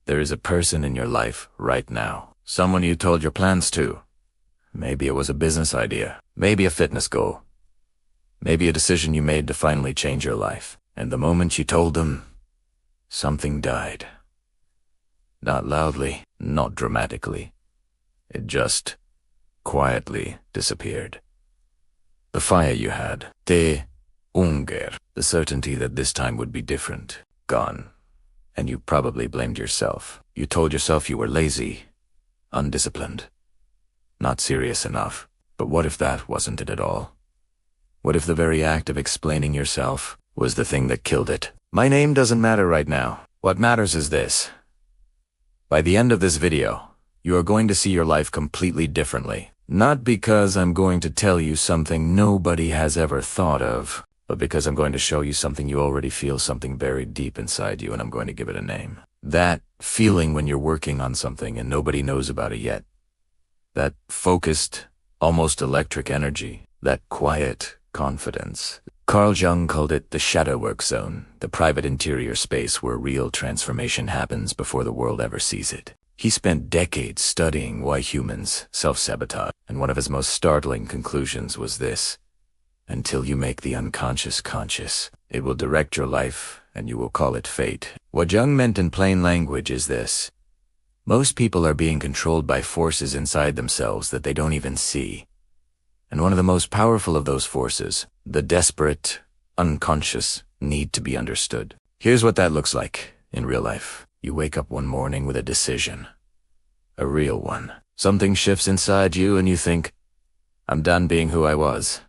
There is a person in your life right now. Someone you told your plans to. Maybe it was a business idea. Maybe a fitness goal. Maybe a decision you made to finally change your life. And the moment you told them, something died. Not loudly, not dramatically. It just quietly disappeared. The fire you had, the hunger, the certainty that this time would be different, gone. And you probably blamed yourself. You told yourself you were lazy, undisciplined, not serious enough. But what if that wasn't it at all? What if the very act of explaining yourself was the thing that killed it? My name doesn't matter right now. What matters is this. By the end of this video, you are going to see your life completely differently. Not because I'm going to tell you something nobody has ever thought of, but because I'm going to show you something you already feel, something buried deep inside you, and I'm going to give it a name. That feeling when you're working on something and nobody knows about it yet. That focused, almost electric energy. That quiet confidence. Carl Jung called it the shadow work zone, the private interior space where real transformation happens before the world ever sees it. He spent decades studying why humans self-sabotage, and one of his most startling conclusions was this: until you make the unconscious conscious, it will direct your life, and you will call it fate. What Jung meant in plain language is this: most people are being controlled by forces inside themselves that they don't even see. And one of the most powerful of those forces, the desperate, unconscious need to be understood. Here's what that looks like in real life. You wake up one morning with a decision. A real one. Something shifts inside you and you think, I'm done being who I was.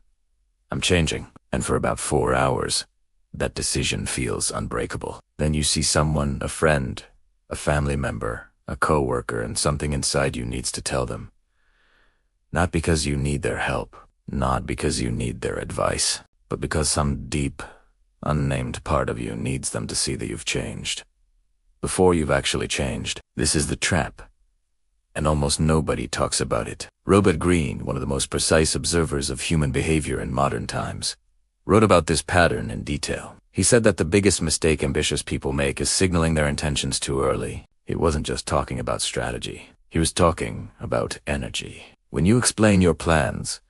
I'm changing. And for about 4 hours, that decision feels unbreakable. Then you see someone, a friend, a family member, a coworker, and something inside you needs to tell them. Not because you need their help, not because you need their advice, but because some deep, unnamed part of you needs them to see that you've changed. Before you've actually changed. This is the trap. And almost nobody talks about it. Robert Greene, one of the most precise observers of human behavior in modern times, wrote about this pattern in detail. He said that the biggest mistake ambitious people make is signaling their intentions too early. He wasn't just talking about strategy. He was talking about energy. When you explain your plans,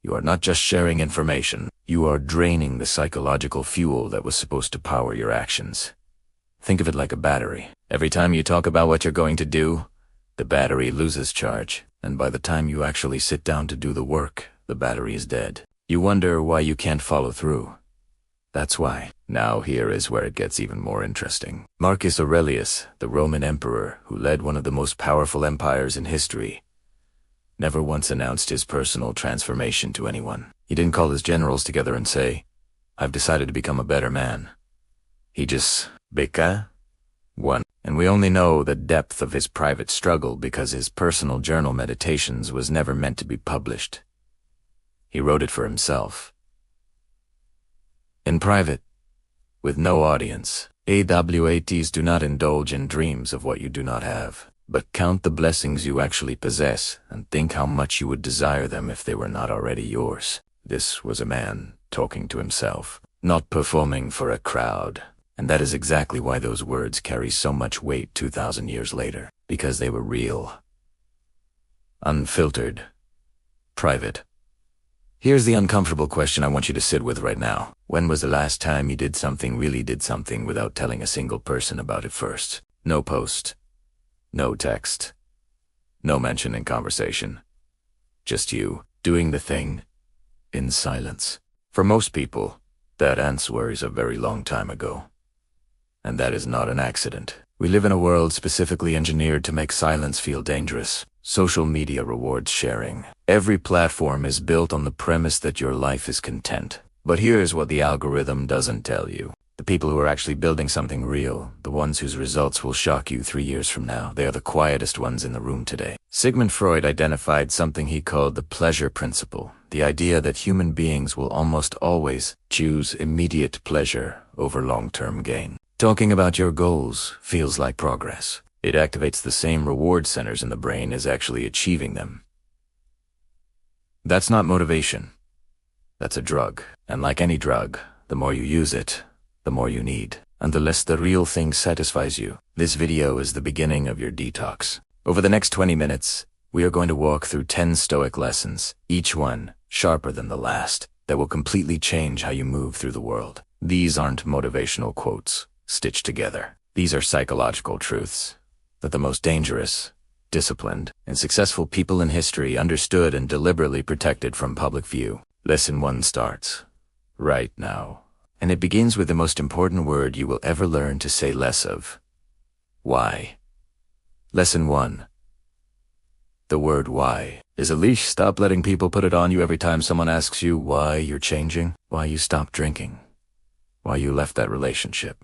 you are not just sharing information. You are draining the psychological fuel that was supposed to power your actions. Think of it like a battery. Every time you talk about what you're going to do, the battery loses charge, and by the time you actually sit down to do the work, the battery is dead. You wonder why you can't follow through. That's why. Now here is where it gets even more interesting. Marcus Aurelius, the Roman emperor who led one of the most powerful empires in history, never once announced his personal transformation to anyone. He didn't call his generals together and say, I've decided to become a better man. He just became one. And we only know the depth of his private struggle because his personal journal meditations was never meant to be published. He wrote it for himself. In private, with no audience. AWATs do not indulge in dreams of what you do not have, but count the blessings you actually possess and think how much you would desire them if they were not already yours. This was a man talking to himself, not performing for a crowd. And that is exactly why those words carry so much weight 2,000 years later, because they were real, unfiltered, private. Here's the uncomfortable question I want you to sit with right now. When was the last time you really did something without telling a single person about it first? No post, no text, no mention in conversation. Just you, doing the thing, in silence. For most people, that answer is a very long time ago. And that is not an accident. We live in a world specifically engineered to make silence feel dangerous. Social media rewards sharing. Every platform is built on the premise that your life is content. But here's what the algorithm doesn't tell you. The people who are actually building something real, the ones whose results will shock you 3 years from now, they are the quietest ones in the room today. Sigmund Freud identified something he called the pleasure principle, the idea that human beings will almost always choose immediate pleasure over long-term gain. Talking about your goals feels like progress. It activates the same reward centers in the brain as actually achieving them. That's not motivation. That's a drug. And like any drug, the more you use it, the more you need. unless the real thing satisfies you. This video is the beginning of your detox. Over the next 20 minutes, we are going to walk through 10 Stoic lessons, each one sharper than the last, that will completely change how you move through the world. These aren't motivational quotes stitched together. These are psychological truths that the most dangerous, disciplined, and successful people in history understood and deliberately protected from public view. Lesson 1 starts right now, and it begins with the most important word you will ever learn to say less of: why. Lesson 1. The word why is a leash. Stop letting people put it on you every time someone asks you why you're changing, why you stopped drinking, why you left that relationship,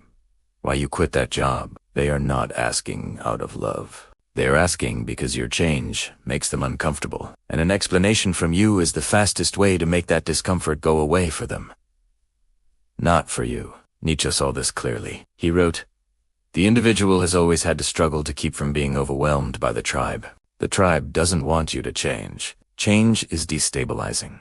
why you quit that job. They are not asking out of love. They are asking because your change makes them uncomfortable, and an explanation from you is the fastest way to make that discomfort go away for them. Not for you. Nietzsche saw this clearly. He wrote, "The individual has always had to struggle to keep from being overwhelmed by the tribe. The tribe doesn't want you to change. Change is destabilizing.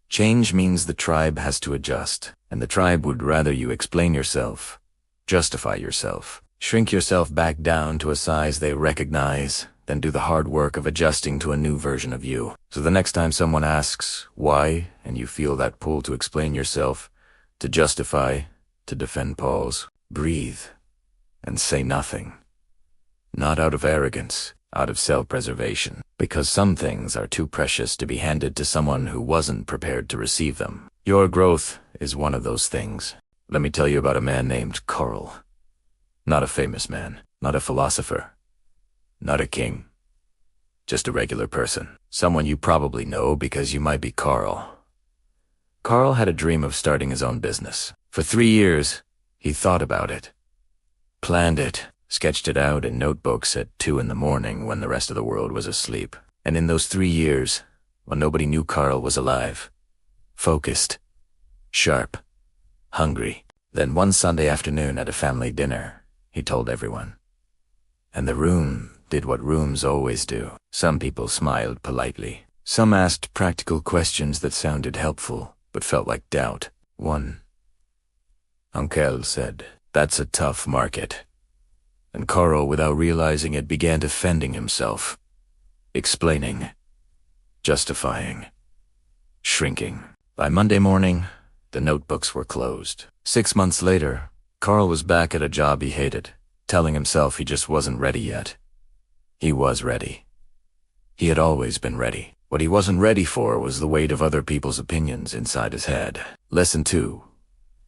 Change means the tribe has to adjust, and the tribe would rather you explain yourself, justify yourself, shrink yourself back down to a size they recognize, than do the hard work of adjusting to a new version of you. So the next time someone asks why, and you feel that pull to explain yourself, to justify, to defend, pause, breathe, and say nothing. Not out of arrogance, out of self-preservation, because some things are too precious to be handed to someone who wasn't prepared to receive them. Your growth is one of those things. Let me tell you about a man named Carl. Not a famous man, not a philosopher, not a king. Just a regular person. Someone you probably know because you might be Carl. Carl had a dream of starting his own business. For 3 years, he thought about it, planned it, sketched it out in notebooks at 2 in the morning when the rest of the world was asleep. And in those 3 years, when nobody knew Carl was alive, focused, sharp, hungry. Then one Sunday afternoon at a family dinner, he told everyone. And the room did what rooms always do. Some people smiled politely. Some asked practical questions that sounded helpful, but felt like doubt. One uncle said, "That's a tough market." And Carl, without realizing it, began defending himself, explaining, justifying, shrinking. By Monday morning, the notebooks were closed. 6 months later, Carl was back at a job he hated, telling himself he just wasn't ready yet. He was ready. He had always been ready. What he wasn't ready for was the weight of other people's opinions inside his head. Lesson 2.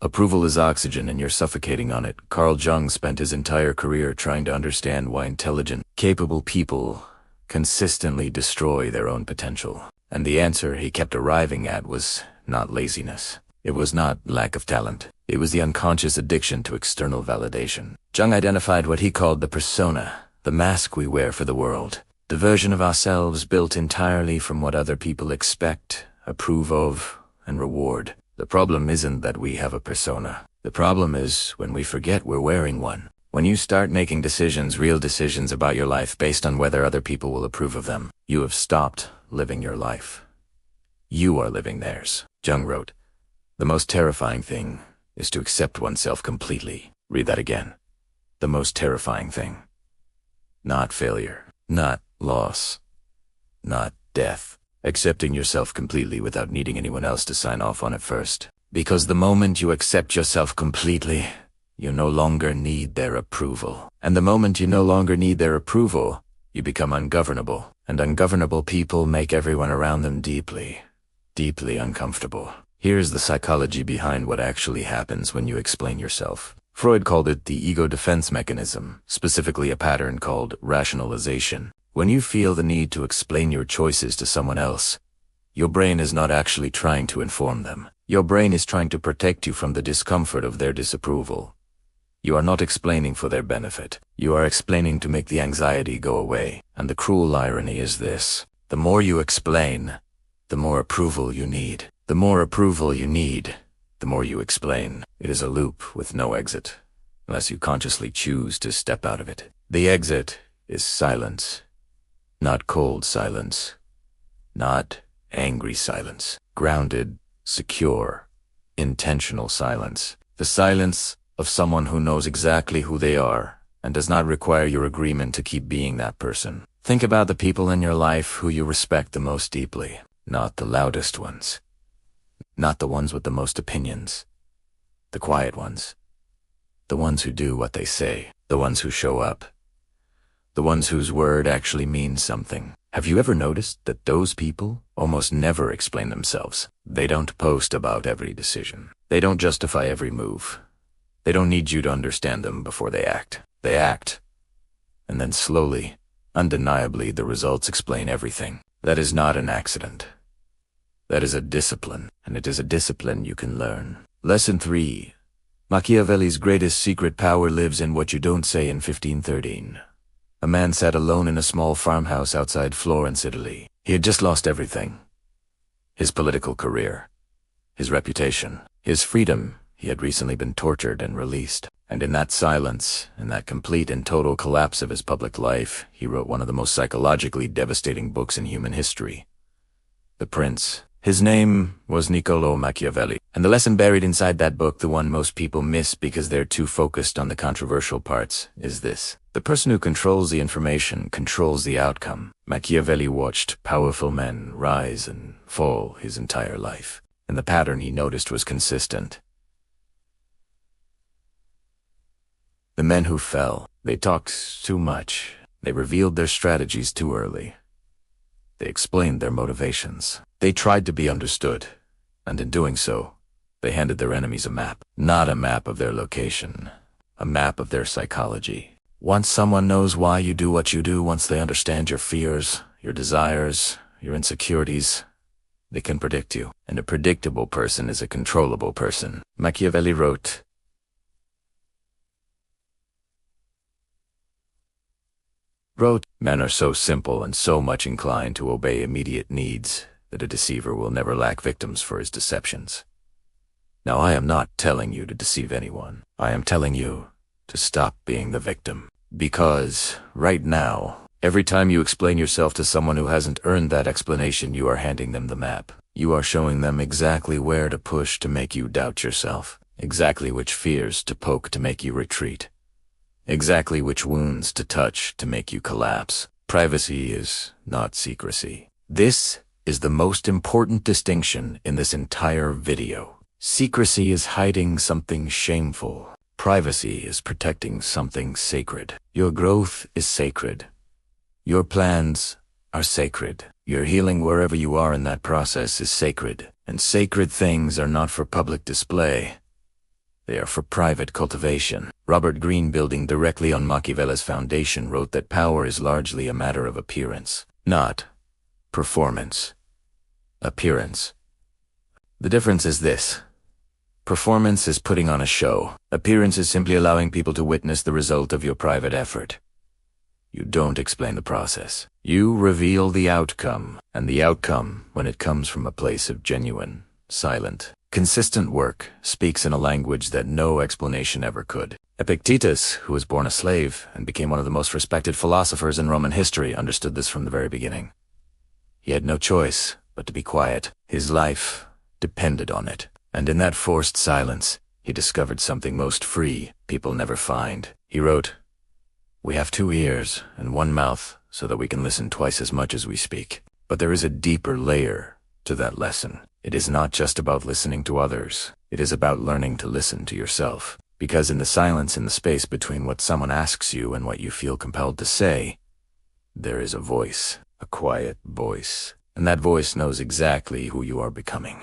Approval is oxygen and you're suffocating on it. Carl Jung spent his entire career trying to understand why intelligent, capable people consistently destroy their own potential. And the answer he kept arriving at was not laziness. It was not lack of talent. It was the unconscious addiction to external validation. Jung identified what he called the persona, the mask we wear for the world, the version of ourselves built entirely from what other people expect, approve of, and reward. The problem isn't that we have a persona. The problem is when we forget we're wearing one. When you start making decisions, real decisions about your life based on whether other people will approve of them, you have stopped living your life. You are living theirs. Jung wrote, "The most terrifying thing is to accept oneself completely." Read that again. The most terrifying thing. Not failure, not loss, not death. Accepting yourself completely without needing anyone else to sign off on it first. Because the moment you accept yourself completely, you no longer need their approval. And the moment you no longer need their approval, you become ungovernable. And ungovernable people make everyone around them deeply, deeply uncomfortable. Here's the psychology behind what actually happens when you explain yourself. Freud called it the ego defense mechanism, specifically a pattern called rationalization. When you feel the need to explain your choices to someone else, your brain is not actually trying to inform them. Your brain is trying to protect you from the discomfort of their disapproval. You are not explaining for their benefit. You are explaining to make the anxiety go away. And the cruel irony is this: the more you explain, the more approval you need. The more approval you need, the more you explain. It is a loop with no exit, unless you consciously choose to step out of it. The exit is silence. Not cold silence. Not angry silence. Grounded, secure, intentional silence. The silence of someone who knows exactly who they are and does not require your agreement to keep being that person. Think about the people in your life who you respect the most deeply, not the loudest ones, not the ones with the most opinions, the quiet ones, the ones who do what they say, the ones who show up, the ones whose word actually means something. Have you ever noticed that those people almost never explain themselves? They don't post about every decision. They don't justify every move. They don't need you to understand them before they act. They act, and then slowly, undeniably, the results explain everything. That is not an accident. That is a discipline, and it is a discipline you can learn. Lesson 3. Machiavelli's greatest secret power lives in what you don't say. In 1513. A man sat alone in a small farmhouse outside Florence, Italy. He had just lost everything. His political career, his reputation, his freedom. He had recently been tortured and released. And in that silence, in that complete and total collapse of his public life, he wrote one of the most psychologically devastating books in human history. The Prince. His name was Niccolo Machiavelli. And the lesson buried inside that book, the one most people miss because they're too focused on the controversial parts, is this. The person who controls the information controls the outcome. Machiavelli watched powerful men rise and fall his entire life, and the pattern he noticed was consistent. The men who fell, they talked too much. They revealed their strategies too early. They explained their motivations. They tried to be understood, and in doing so, they handed their enemies a map. Not a map of their location, a map of their psychology. Once someone knows why you do what you do, once they understand your fears, your desires, your insecurities, they can predict you. And a predictable person is a controllable person. Machiavelli wrote, "Men are so simple and so much inclined to obey immediate needs that a deceiver will never lack victims for his deceptions." Now, I am not telling you to deceive anyone. I am telling you to stop being the victim. Because, right now, every time you explain yourself to someone who hasn't earned that explanation, you are handing them the map. You are showing them exactly where to push to make you doubt yourself, exactly which fears to poke to make you retreat, exactly which wounds to touch to make you collapse. Privacy is not secrecy. This is the most important distinction in this entire video. Secrecy is hiding something shameful. Privacy is protecting something sacred. Your growth is sacred. Your plans are sacred. Your healing wherever you are in that process is sacred. And sacred things are not for public display. They are for private cultivation. Robert Greene, building directly on Machiavelli's foundation, wrote that power is largely a matter of appearance, not performance. Appearance. The difference is this. Performance is putting on a show. Appearance is simply allowing people to witness the result of your private effort. You don't explain the process. You reveal the outcome, and the outcome, when it comes from a place of genuine, silent, consistent work, speaks in a language that no explanation ever could. Epictetus, who was born a slave and became one of the most respected philosophers in Roman history, understood this from the very beginning. He had no choice but to be quiet. His life depended on it. And in that forced silence, he discovered something most free people never find. He wrote, "We have 2 ears and 1 mouth so that we can listen twice as much as we speak." But there is a deeper layer to that lesson. It is not just about listening to others. It is about learning to listen to yourself. Because in the silence, in the space between what someone asks you and what you feel compelled to say, there is a voice, a quiet voice. And that voice knows exactly who you are becoming.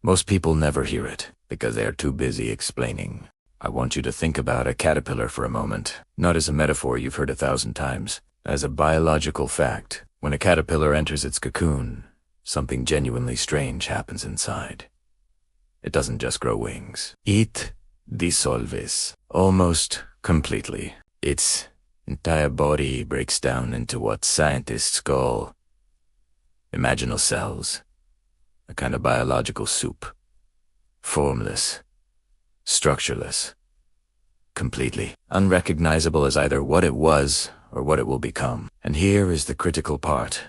Most people never hear it because they are too busy explaining. I want you to think about a caterpillar for a moment, not as a metaphor you've heard 1,000 times, as a biological fact. When a caterpillar enters its cocoon, something genuinely strange happens inside. It doesn't just grow wings. It dissolves almost completely. Its entire body breaks down into what scientists call imaginal cells. A kind of biological soup. Formless. Structureless. Completely unrecognizable as either what it was or what it will become. And here is the critical part.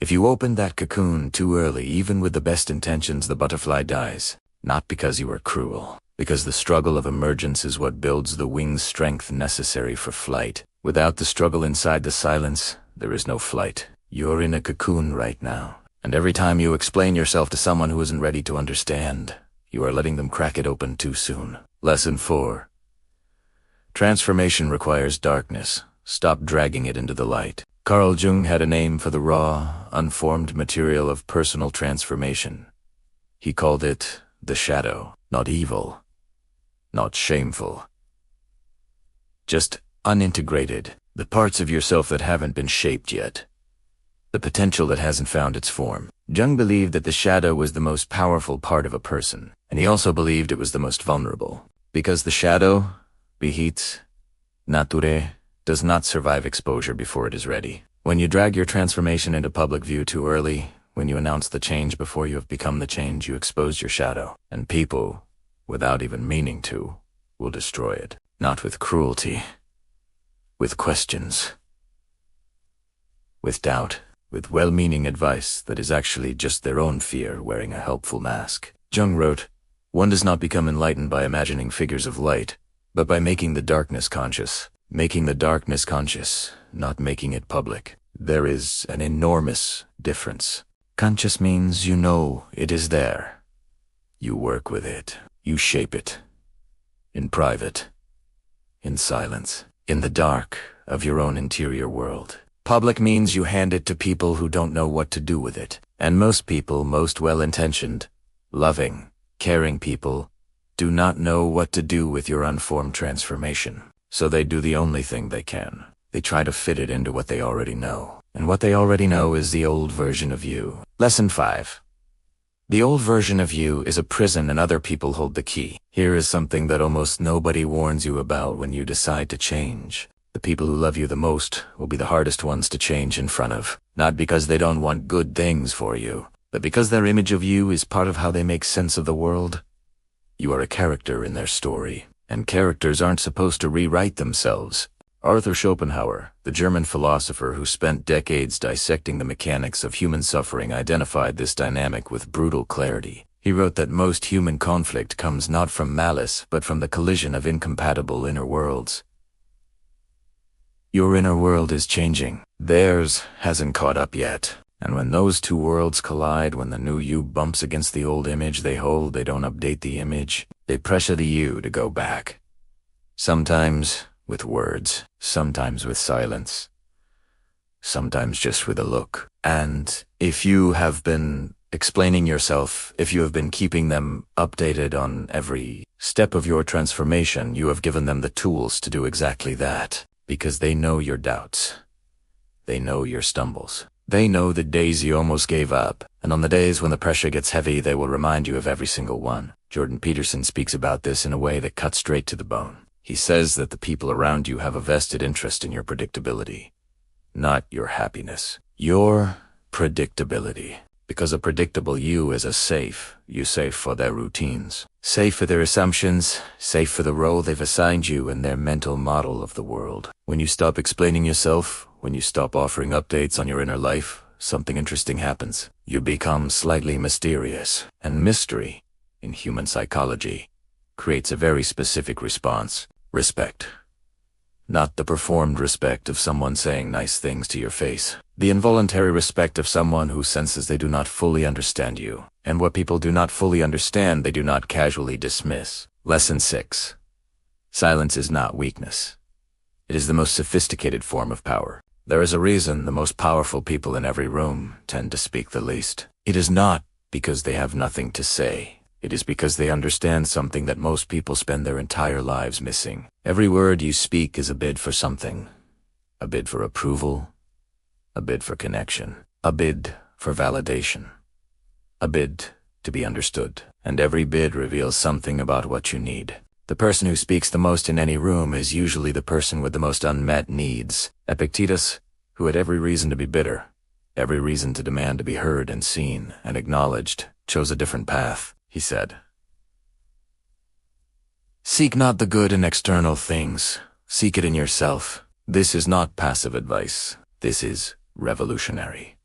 If you open that cocoon too early, even with the best intentions, the butterfly dies. Not because you are cruel, Because the struggle of emergence is what builds the wing strength necessary for flight. Without the struggle inside the silence, there is no flight. You're in a cocoon right now, and every time you explain yourself to someone who isn't ready to understand, you are letting them crack it open too soon. Lesson 4. Transformation requires darkness. Stop dragging it into the light. Carl Jung had a name for the raw, unformed material of personal transformation. He called it the shadow. Not evil, not shameful. Just unintegrated. The parts of yourself that haven't been shaped yet. The potential that hasn't found its form. Jung believed that the shadow was the most powerful part of a person, and he also believed it was the most vulnerable. Because the shadow, bihit, nature, does not survive exposure before it is ready. When you drag your transformation into public view too early, when you announce the change before you have become the change, you expose your shadow. And people, without even meaning to, will destroy it. Not with cruelty, with questions, with doubt, with well-meaning advice that is actually just their own fear wearing a helpful mask. Jung wrote, "One does not become enlightened by imagining figures of light, but by making the darkness conscious. Making the darkness conscious, not making it public. There is an enormous difference. Conscious means you know it is there. You work with it. You shape it. In private. In silence. In the dark of your own interior world. Public means you hand it to people who don't know what to do with it. And most people, most well-intentioned, loving, caring people, do not know what to do with your unformed transformation. So they do the only thing they can. They try to fit it into what they already know. And what they already know is the old version of you." Lesson 5. The old version of you is a prison and other people hold the key. Here is something that almost nobody warns you about when you decide to change. The people who love you the most will be the hardest ones to change in front of. Not because they don't want good things for you, but because their image of you is part of how they make sense of the world. You are a character in their story, and characters aren't supposed to rewrite themselves. Arthur Schopenhauer, the German philosopher who spent decades dissecting the mechanics of human suffering, identified this dynamic with brutal clarity. He wrote that most human conflict comes not from malice, but from the collision of incompatible inner worlds. Your inner world is changing. Theirs hasn't caught up yet. And when those two worlds collide, when the new you bumps against the old image they hold, they don't update the image. They pressure the you to go back. Sometimes with words, sometimes with silence, sometimes just with a look. And if you have been explaining yourself, if you have been keeping them updated on every step of your transformation, you have given them the tools to do exactly that. Because they know your doubts. They know your stumbles. They know the days you almost gave up. And on the days when the pressure gets heavy, they will remind you of every single one. Jordan Peterson speaks about this in a way that cuts straight to the bone. He says that the people around you have a vested interest in your predictability, not your happiness. Your predictability. Because a predictable you is you safe for their routines, safe for their assumptions, safe for the role they've assigned you in their mental model of the world. When you stop explaining yourself, when you stop offering updates on your inner life, something interesting happens. You become slightly mysterious. And mystery, in human psychology, creates a very specific response. Respect. Not the performed respect of someone saying nice things to your face. The involuntary respect of someone who senses they do not fully understand you. And what people do not fully understand, they do not casually dismiss. Lesson 6. Silence is not weakness. It is the most sophisticated form of power. There is a reason the most powerful people in every room tend to speak the least. It is not because they have nothing to say. It is because they understand something that most people spend their entire lives missing. Every word you speak is a bid for something. A bid for approval. A bid for connection. A bid for validation. A bid to be understood. And every bid reveals something about what you need. The person who speaks the most in any room is usually the person with the most unmet needs. Epictetus, who had every reason to be bitter, every reason to demand to be heard and seen and acknowledged, chose a different path. He said, "Seek not the good in external things. Seek it in yourself." This is not passive advice. This is revolutionary.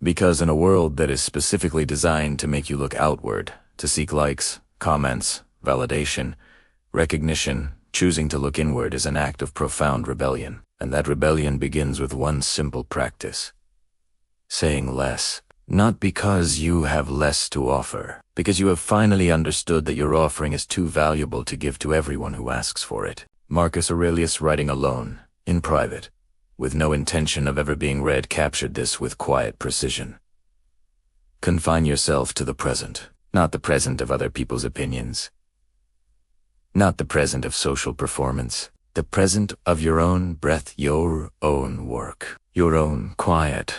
Because in a world that is specifically designed to make you look outward, to seek likes, comments, validation, recognition, choosing to look inward is an act of profound rebellion. And that rebellion begins with one simple practice: saying less. Not because you have less to offer, because you have finally understood that your offering is too valuable to give to everyone who asks for it. Marcus Aurelius, writing alone, in private, with no intention of ever being read, captured this with quiet precision. Confine yourself to the present, not the present of other people's opinions, not the present of social performance, the present of your own breath, your own work, your own quiet,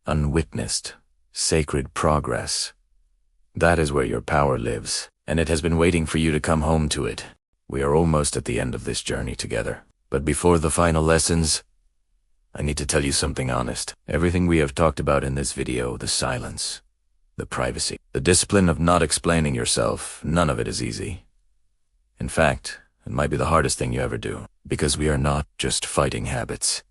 unwitnessed, sacred progress. That is where your power lives, and it has been waiting for you to come home to it. We are almost at the end of this journey together. But before the final lessons, I need to tell you something honest. Everything we have talked about in this video, the silence, the privacy, the discipline of not explaining yourself, none of it is easy. In fact, it might be the hardest thing you ever do, because we are not just fighting habits.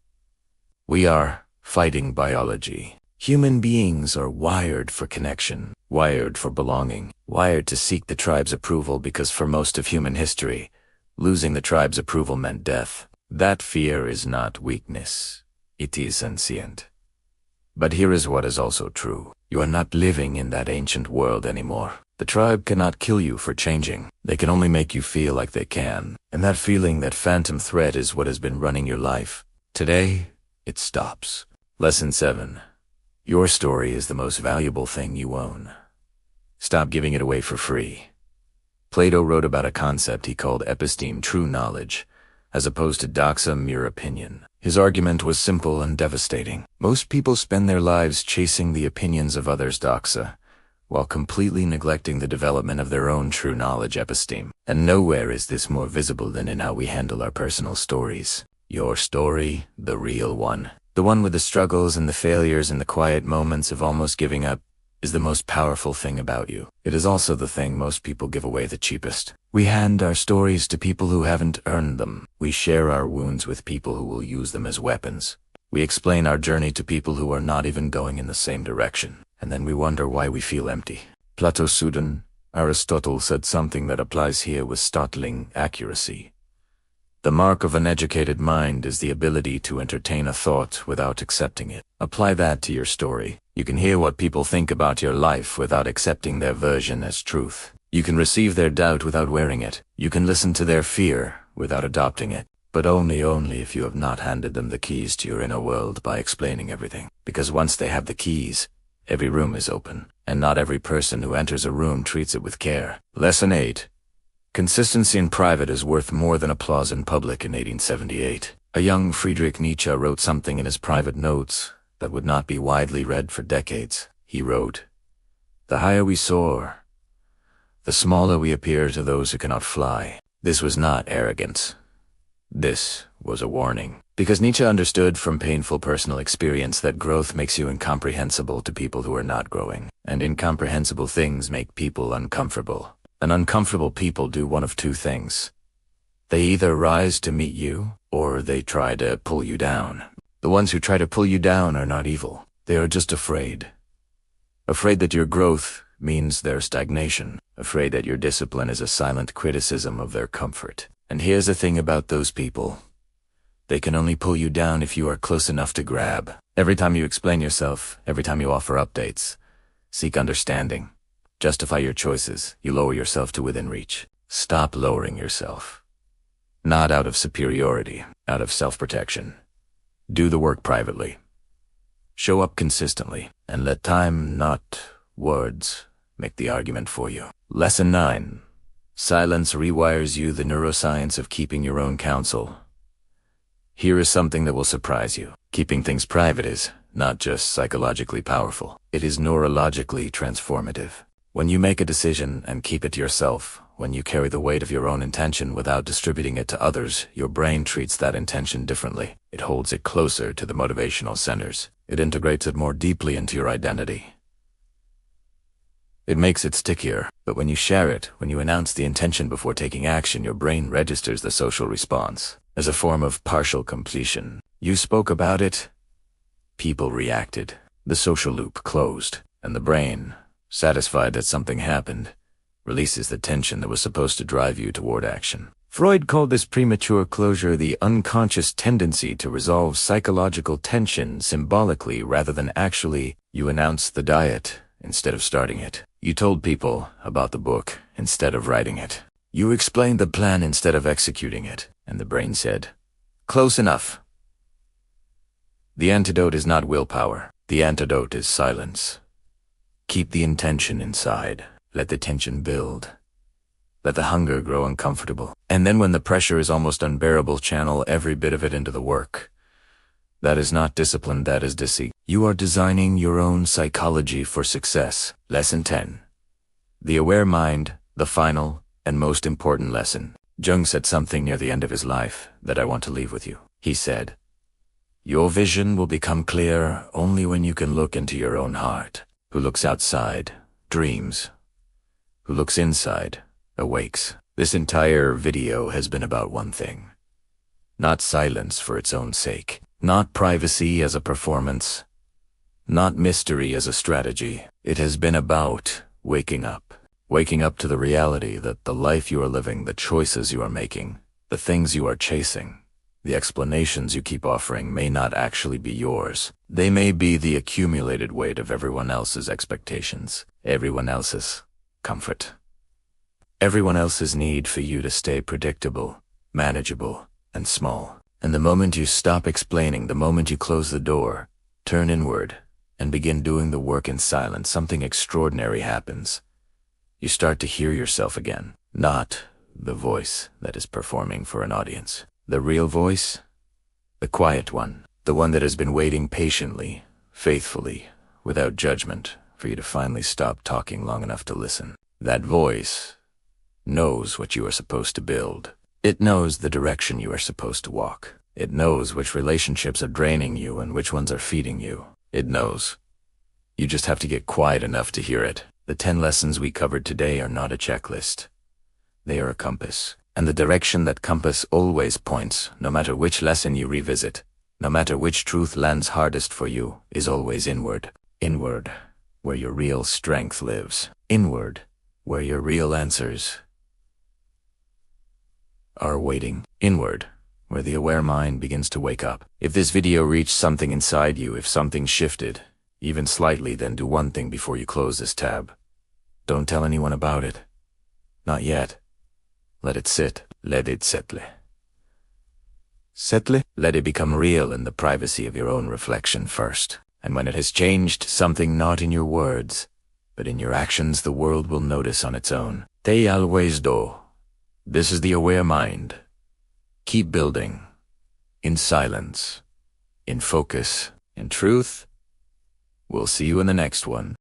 We are fighting biology. Human beings are wired for connection, wired for belonging, wired to seek the tribe's approval, because for most of human history, losing the tribe's approval meant death. That fear is not weakness. It is sentient. But here is what is also true. You are not living in that ancient world anymore. The tribe cannot kill you for changing. They can only make you feel like they can. And that feeling, that phantom threat, is what has been running your life. Today, it stops. Lesson 7. Your story is the most valuable thing you own. Stop giving it away for free. Plato wrote about a concept he called episteme, true knowledge, as opposed to doxa, mere opinion. His argument was simple and devastating. Most people spend their lives chasing the opinions of others, doxa, while completely neglecting the development of their own true knowledge, episteme. And nowhere is this more visible than in how we handle our personal stories. Your story, the real one, the one with the struggles and the failures and the quiet moments of almost giving up, is the most powerful thing about you. It is also the thing most people give away the cheapest. We hand our stories to people who haven't earned them. We share our wounds with people who will use them as weapons. We explain our journey to people who are not even going in the same direction. And then we wonder why we feel empty. Plato Sudan, Aristotle said something that applies here with startling accuracy. The mark of an educated mind is the ability to entertain a thought without accepting it. Apply that to your story. You can hear what people think about your life without accepting their version as truth. You can receive their doubt without wearing it. You can listen to their fear without adopting it. But only if you have not handed them the keys to your inner world by explaining everything. Because once they have the keys, every room is open, and not every person who enters a room treats it with care. Lesson 8. Consistency in private is worth more than applause in public. In 1878, a young Friedrich Nietzsche wrote something in his private notes that would not be widely read for decades. He wrote, "The higher we soar, the smaller we appear to those who cannot fly." This was not arrogance. This was a warning. Because Nietzsche understood from painful personal experience that growth makes you incomprehensible to people who are not growing, and incomprehensible things make people uncomfortable. And uncomfortable people do one of two things. They either rise to meet you, or they try to pull you down. The ones who try to pull you down are not evil. They are just afraid. Afraid that your growth means their stagnation. Afraid that your discipline is a silent criticism of their comfort. And here's the thing about those people. They can only pull you down if you are close enough to grab. Every time you explain yourself, every time you offer updates, seek understanding, justify your choices, you lower yourself to within reach. Stop lowering yourself. Not out of superiority, out of self-protection. Do the work privately. Show up consistently, and let time, not words, make the argument for you. Lesson 9. Silence rewires you, the neuroscience of keeping your own counsel. Here is something that will surprise you. Keeping things private is not just psychologically powerful. It is neurologically transformative. When you make a decision and keep it to yourself, when you carry the weight of your own intention without distributing it to others, your brain treats that intention differently. It holds it closer to the motivational centers. It integrates it more deeply into your identity. It makes it stickier, but when you share it, when you announce the intention before taking action, your brain registers the social response as a form of partial completion. You spoke about it, people reacted, the social loop closed, and the brain, satisfied that something happened, releases the tension that was supposed to drive you toward action. Freud called this premature closure the unconscious tendency to resolve psychological tension symbolically rather than actually. You announced the diet instead of starting it. You told people about the book instead of writing it. You explained the plan instead of executing it, and the brain said, "Close enough." The antidote is not willpower. The antidote is silence. Keep the intention inside. Let the tension build. Let the hunger grow uncomfortable. And then when the pressure is almost unbearable, channel every bit of it into the work. That is not discipline, that is deceit. You are designing your own psychology for success. Lesson 10. The aware mind, the final and most important lesson. Jung said something near the end of his life that I want to leave with you. He said, "Your vision will become clear only when you can look into your own heart. Who looks outside, dreams. Who looks inside, awakes." This entire video has been about one thing. Not silence for its own sake. Not privacy as a performance. Not mystery as a strategy. It has been about waking up. Waking up to the reality that the life you are living, the choices you are making, the things you are chasing, the explanations you keep offering may not actually be yours. They may be the accumulated weight of everyone else's expectations, everyone else's comfort, everyone else's need for you to stay predictable, manageable, and small. And the moment you stop explaining, the moment you close the door, turn inward, and begin doing the work in silence, something extraordinary happens. You start to hear yourself again, not the voice that is performing for an audience. The real voice, the quiet one, the one that has been waiting patiently, faithfully, without judgment, for you to finally stop talking long enough to listen. That voice knows what you are supposed to build. It knows the direction you are supposed to walk. It knows which relationships are draining you and which ones are feeding you. It knows. You just have to get quiet enough to hear it. The 10 lessons we covered today are not a checklist. They are a compass. And the direction that compass always points, no matter which lesson you revisit, no matter which truth lands hardest for you, is always inward. Inward, where your real strength lives. Inward, where your real answers are waiting. Inward, where the aware mind begins to wake up. If this video reached something inside you, if something shifted, even slightly, then do one thing before you close this tab. Don't tell anyone about it. Not yet. Let it sit. Let it settle. Settle? Let it become real in the privacy of your own reflection first. And when it has changed something not in your words, but in your actions, the world will notice on its own. Te always do. This is the aware mind. Keep building. In silence. In focus. In truth. We'll see you in the next one.